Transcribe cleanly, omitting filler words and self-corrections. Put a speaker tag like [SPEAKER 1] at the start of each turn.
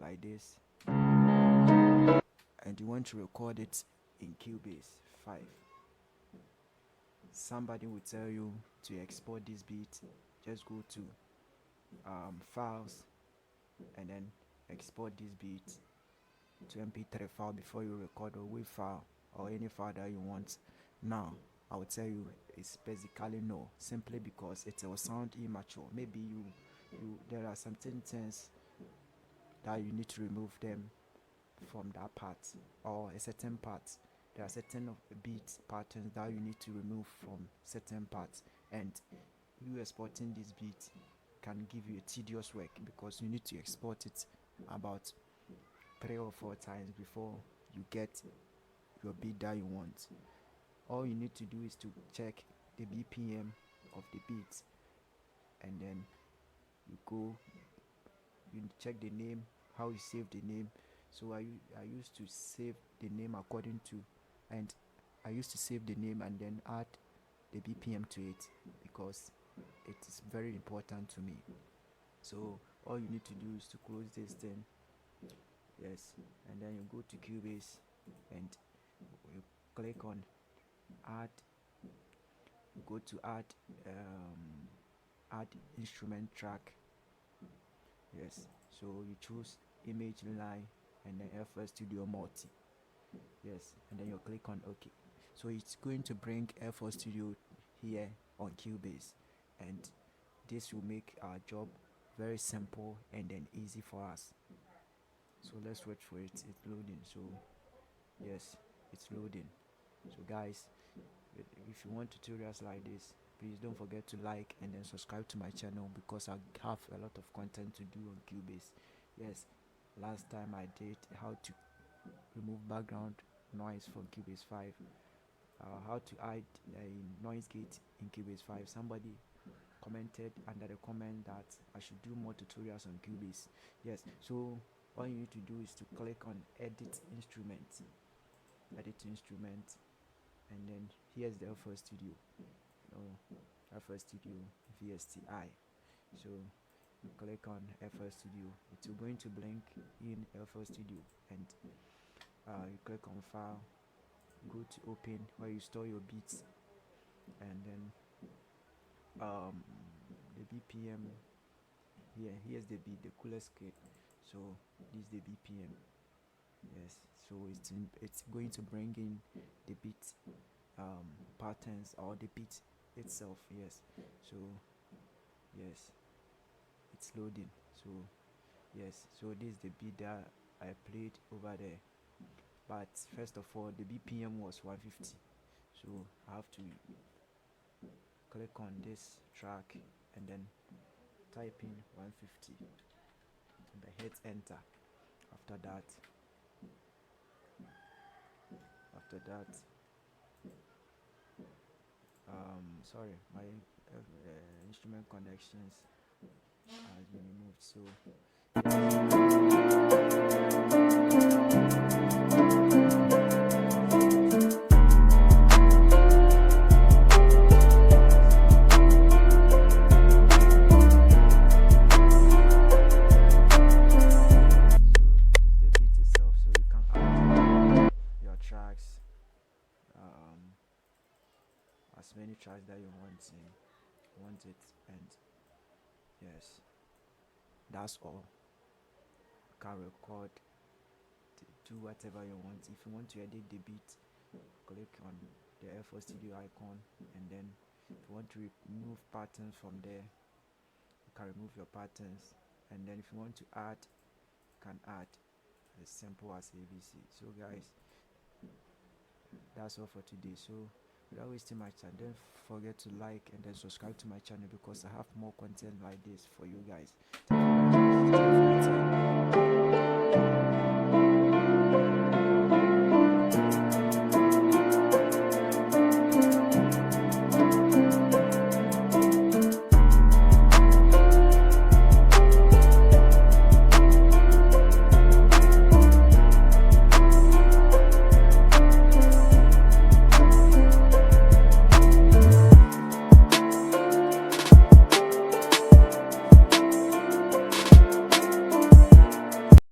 [SPEAKER 1] like this, and you want to record it in Cubase 5, somebody will tell you to export this beat. Just go to files and then export this beat to MP3 file before you record, or WAV file, or any file that you want. Now I will tell you it's basically no, simply because it will sound immature. Maybe you there are some things that you need to remove them from that part, or a certain part. There are certain beat patterns that you need to remove from certain parts, and you exporting this beat can give you a tedious work, because you need to export it about 3 or 4 times before you get your beat that you want. All you need to do is to check the BPM of the beat, and then you check the name, how you save the name. So I used to save the name according to, and I used to save the name and then add the BPM to it, because it is very important to me. So all you need to do is to close this thing, yes, and then you go to Cubase and you click on add, go to add instrument track, yes. So you choose image line and then FL Studio Multi, yes, and then you click on OK. So it's going to bring FL Studio here on Cubase, and this will make our job very simple and then easy for us. So let's wait for it. It's loading. So yes, it's loading. So guys, if you want tutorials like this, please don't forget to like and then subscribe to my channel, because I have a lot of content to do on Cubase. Yes, last time I did how to remove background noise from Cubase 5, how to add a noise gate in Cubase 5. Somebody commented under the comment that I should do more tutorials on Cubase. Yes, so all you need to do is to click on edit instrument, and then here's the FL Studio, FL Studio VSTI. So you click on FL Studio, it's going to blink in FL Studio, and you click on file, go to open where you store your beats, and then the BPM here's the beat, the coolest kit. So this is the BPM, yes. So it's going to bring in the beat patterns, or the beat itself, yes. So yes, it's loading. So yes, so this is the beat that I played over there, but first of all the BPM was 150, so I have to click on this track and then type in 150 and then hit enter. After that sorry, my instrument connections has been removed, so as many tracks that you want it, and yes, that's all. You can record, do whatever you want. If you want to edit the beat, click on the FL Studio icon, and then if you want to remove patterns from there, you can remove your patterns, and then if you want to add, you can add, as simple as ABC. So guys, that's all for today. So without wasting my time, don't forget to like and then subscribe to my channel, because I have more content like this for you guys.